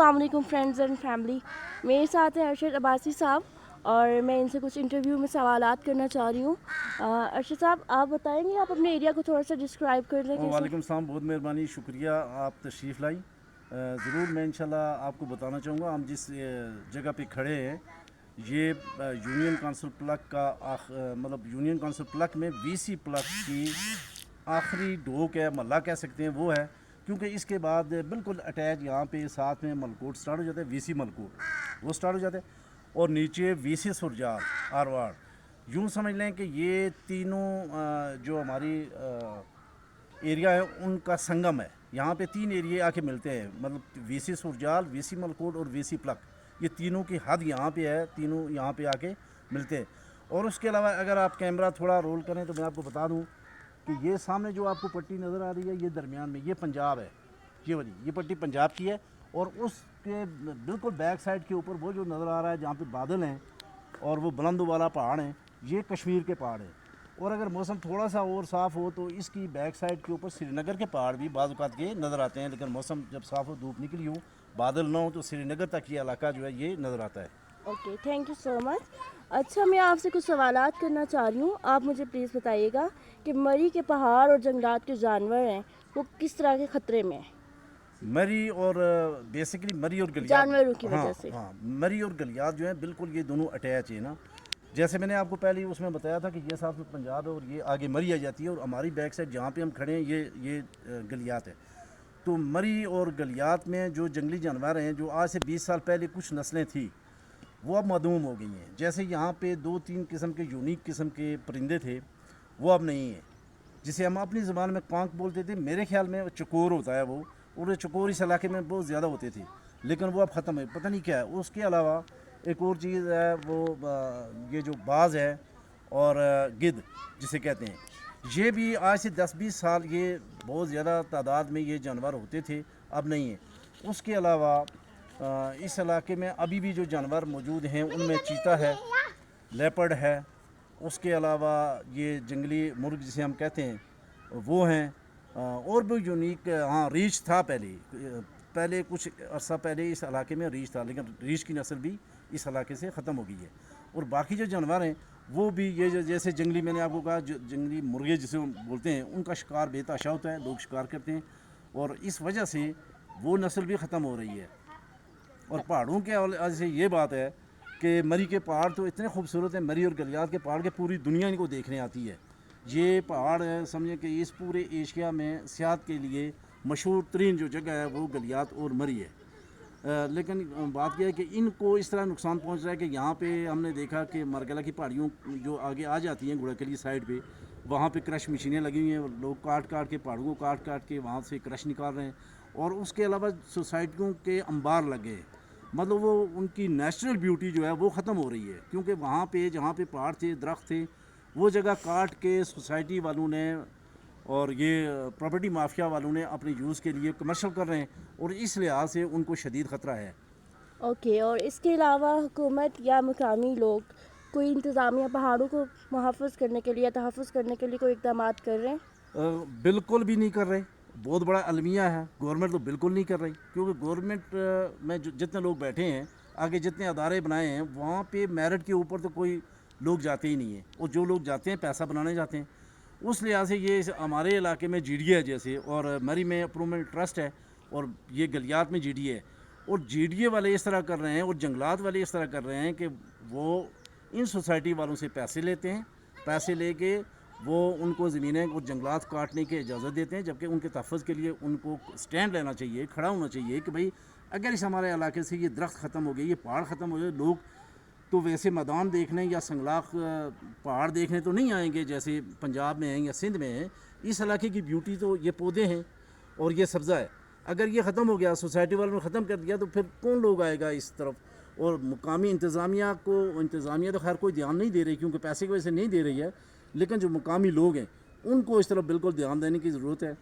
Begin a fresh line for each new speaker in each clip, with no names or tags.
السلام علیکم friends and family. میرے ساتھ ہیں ارشد عباسی صاحب اور میں ان سے کچھ انٹرویو میں سوالات کرنا چاہ رہی ہوں. ارشد صاحب آپ بتائیں گے, آپ اپنے ایریا کو تھوڑا سا ڈسکرائب کر دیں.
وعلیکم السلام, بہت مہربانی, شکریہ آپ تشریف لائی. ضرور میں انشاءاللہ آپ کو بتانا چاہوں گا. ہم جس جگہ پہ کھڑے ہیں یہ یونین کونسل پلک کا مطلب یونین کونسل پلک میں وی سی پلک کی آخری ڈھوک ہے, محلہ کہہ سکتے ہیں, وہ ہے. کیونکہ اس کے بعد بالکل اٹیچ یہاں پہ ساتھ میں ملکوٹ سٹارٹ ہو جاتا ہے, وی سی ملکوٹ وہ سٹارٹ ہو جاتا ہے, اور نیچے وی سی سرجال آرواڑ. یوں سمجھ لیں کہ یہ تینوں جو ہماری ایریا ہے ان کا سنگم ہے. یہاں پہ تین ایریے آ کے ملتے ہیں, مطلب وی سی سرجال, وی سی ملکوٹ اور وی سی پلک. یہ تینوں کی حد یہاں پہ ہے, تینوں یہاں پہ آ کے ملتے ہیں. اور اس کے علاوہ اگر آپ کیمرہ تھوڑا رول کریں تو میں آپ کو بتا دوں کہ یہ سامنے جو آپ کو پٹی نظر آ رہی ہے یہ درمیان میں یہ پنجاب ہے. یہ والی یہ پٹی پنجاب کی ہے, اور اس کے بالکل بیک سائڈ کے اوپر وہ جو نظر آ رہا ہے جہاں پہ بادل ہیں اور وہ بلند والا پہاڑ ہیں, یہ کشمیر کے پہاڑ ہیں. اور اگر موسم تھوڑا سا اور صاف ہو تو اس کی بیک سائڈ کے اوپر سری نگر کے پہاڑ بھی بعض اوقات کے نظر آتے ہیں. لیکن موسم جب صاف ہو, دھوپ نکلی ہو, بادل نہ ہو, تو سری نگر تک یہ علاقہ جو ہے یہ نظر آتا ہے.
اوکے, تھینک یو سو مچ. اچھا, میں آپ سے کچھ سوالات کرنا چاہ رہی ہوں. آپ مجھے پلیز بتائیے گا کہ مری کے پہاڑ اور جنگلات کے جانور ہیں وہ کس طرح کے خطرے میں ہیں؟
مری اور بیسیکلی مری اور گلیات,
جانوروں کی وجہ سے.
ہاں مری اور گلیات جو ہیں بالکل یہ دونوں اٹیچ ہیں نا. جیسے میں نے آپ کو پہلے اس میں بتایا تھا کہ یہ ساتھ میں پنجاب ہے اور یہ آگے مری آ جاتی ہے, اور ہماری بیک سائڈ جہاں پہ ہم کھڑے ہیں یہ گلیات ہے. تو مری اور گلیات میں جو جنگلی جانور ہیں جو آج سے 20 سال پہلے کچھ نسلیں تھیں وہ اب معدوم ہو گئی ہیں. جیسے یہاں پہ 2-3 قسم کے یونیک قسم کے پرندے تھے, وہ اب نہیں ہیں. جسے ہم اپنی زبان میں کانک بولتے تھے, میرے خیال میں چکور ہوتا ہے وہ, اور چکور اس علاقے میں بہت زیادہ ہوتے تھے, لیکن وہ اب ختم ہے, پتہ نہیں کیا ہے. اس کے علاوہ ایک اور چیز ہے, وہ یہ جو باز ہے اور گدھ جسے کہتے ہیں, یہ بھی آج سے 10-20 سال یہ بہت زیادہ تعداد میں یہ جانور ہوتے تھے, اب نہیں ہیں. اس کے علاوہ اس علاقے میں ابھی بھی جو جانور موجود ہیں ان میں چیتا ہے, لیپرڈ ہے, اس کے علاوہ یہ جنگلی مرغ جسے ہم کہتے ہیں وہ ہیں, اور بھی یونیک. ہاں ریچھ تھا پہلے کچھ عرصہ پہلے اس علاقے میں ریچھ تھا, لیکن ریچھ کی نسل بھی اس علاقے سے ختم ہو گئی ہے. اور باقی جو جانور ہیں وہ بھی یہ جیسے جنگلی, میں نے آپ کو کہا جنگلی مرغے جسے بولتے ہیں, ان کا شکار بے تحاشا ہوتا ہے, لوگ شکار کرتے ہیں, اور اس وجہ سے وہ نسل بھی ختم ہو رہی ہے. اور پہاڑوں کے حوالے سے یہ بات ہے کہ مری کے پہاڑ تو اتنے خوبصورت ہیں, مری اور گلیات کے پہاڑ کے پوری دنیا ان کو دیکھنے آتی ہے. یہ پہاڑ سمجھیں کہ اس پورے ایشیا میں سیاحت کے لیے مشہور ترین جو جگہ ہے وہ گلیات اور مری ہے. لیکن بات یہ ہے کہ ان کو اس طرح نقصان پہنچ رہا ہے کہ یہاں پہ ہم نے دیکھا کہ مرگلا کی پہاڑیوں جو آگے آ جاتی ہیں گھوڑا سائڈ پہ, وہاں پہ کرش مشینیں لگی ہوئی ہیں, لوگ کاٹ کے پہاڑوں کو کاٹ کے وہاں سے کرش نکال رہے ہیں. اور اس کے علاوہ سوسائٹیوں کے انبار لگے, مطلب وہ ان کی نیچرل بیوٹی جو ہے وہ ختم ہو رہی ہے. کیونکہ وہاں پہ جہاں پہ پہاڑ تھے, درخت تھے, وہ جگہ کاٹ کے سوسائٹی والوں نے اور یہ پراپرٹی مافیا والوں نے اپنے یوز کے لیے کمرشل کر رہے ہیں, اور اس لحاظ سے ان کو شدید خطرہ ہے.
اوکے, اور اس کے علاوہ حکومت یا مقامی لوگ کوئی انتظامیہ پہاڑوں کو محفوظ کرنے کے لیے یا تحفظ کرنے کے لیے کوئی اقدامات کر رہے ہیں؟
بالکل بھی نہیں کر رہے. بہت بڑا المیہ ہے, گورنمنٹ تو بالکل نہیں کر رہی. کیونکہ گورنمنٹ میں جتنے لوگ بیٹھے ہیں, آگے جتنے ادارے بنائے ہیں, وہاں پہ میرٹ کے اوپر تو کوئی لوگ جاتے ہی نہیں ہیں, اور جو لوگ جاتے ہیں پیسہ بنانے جاتے ہیں. اس لحاظ سے یہ ہمارے علاقے میں جی ڈی ہے جیسے, اور مری میں امپرومنٹ ٹرسٹ ہے, اور یہ گلیات میں جی ڈی ہے. اور جی ڈی اے والے اس طرح کر رہے ہیں اور جنگلات والے اس طرح کر رہے ہیں کہ وہ ان سوسائٹی والوں سے پیسے لیتے ہیں, پیسے لے کے وہ ان کو زمینیں اور جنگلات کاٹنے کی اجازت دیتے ہیں. جبکہ ان کے تحفظ کے لیے ان کو سٹینڈ لینا چاہیے, کھڑا ہونا چاہیے کہ بھئی اگر اس ہمارے علاقے سے یہ درخت ختم ہو گئے, یہ پہاڑ ختم ہو گئے, لوگ تو ویسے میدان دیکھنے یا سنگلاخ پہاڑ دیکھنے تو نہیں آئیں گے جیسے پنجاب میں ہیں یا سندھ میں ہیں. اس علاقے کی بیوٹی تو یہ پودے ہیں اور یہ سبزہ ہے. اگر یہ ختم ہو گیا, سوسائٹی والوں نے ختم کر دیا, تو پھر کون لوگ آئے گا اس طرف. اور مقامی انتظامیہ تو خیر کوئی دھیان نہیں دے رہی, کیونکہ پیسے کی وجہ سے نہیں دے رہی ہے. لیکن جو مقامی لوگ ہیں ان کو اس طرف بالکل دھیان دینے کی ضرورت ہے.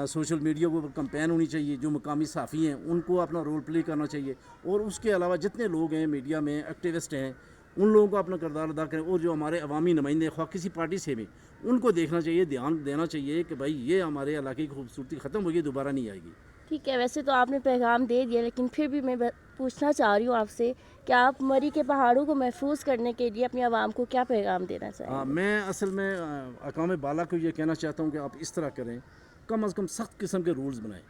سوشل میڈیا کو کمپین ہونی چاہیے, جو مقامی صحافی ہیں ان کو اپنا رول پلے کرنا چاہیے, اور اس کے علاوہ جتنے لوگ ہیں میڈیا میں ایکٹیوسٹ ہیں ان لوگوں کو اپنا کردار ادا کریں. اور جو ہمارے عوامی نمائندے خواہ کسی پارٹی سے بھی, ان کو دیکھنا چاہیے, دھیان دینا چاہیے کہ بھائی یہ ہمارے علاقے کی خوبصورتی ختم ہوگی, دوبارہ نہیں آئے گی.
ٹھیک ہے، ویسے تو آپ نے پیغام دے دیا، لیکن پھر بھی میں پوچھنا چاہ رہی ہوں آپ سے کہ آپ مری کے پہاڑوں کو محفوظ کرنے کے لیے اپنی عوام کو کیا پیغام دینا چاہیں گے؟
میں اصل میں اقوام بالا کو یہ کہنا چاہتا ہوں کہ آپ اس طرح کریں، کم از کم سخت قسم کے رولز بنائیں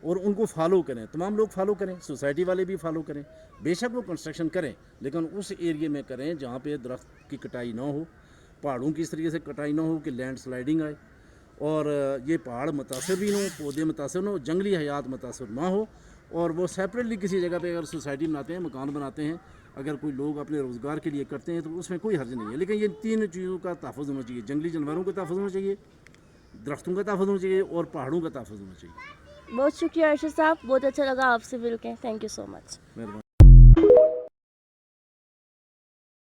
اور ان کو فالو کریں، تمام لوگ فالو کریں، سوسائٹی والے بھی فالو کریں. بے شک وہ کنسٹرکشن کریں لیکن اس ایریے میں کریں جہاں پہ درخت کی کٹائی نہ ہو، پہاڑوں کی اس طریقے سے کٹائی نہ ہو کہ لینڈ سلائڈنگ آئے، اور یہ پہاڑ متاثر بھی نہ ہو، پودے متاثر نہ ہو، جنگلی حیات متاثر نہ ہو. اور وہ سیپریٹلی کسی جگہ پہ اگر سوسائٹی بناتے ہیں، مکان بناتے ہیں، اگر کوئی لوگ اپنے روزگار کے لیے کرتے ہیں تو اس میں کوئی حرج نہیں ہے. لیکن یہ تین چیزوں کا تحفظ ہونا چاہیے: جنگلی جانوروں کا تحفظ ہونا چاہیے، درختوں کا تحفظ ہونا چاہیے، اور پہاڑوں کا تحفظ ہونا چاہیے.
بہت شکریہ ارشد صاحب، بہت اچھا لگا آپ سے مل کے. تھینک یو سو مچ.
مہربانی.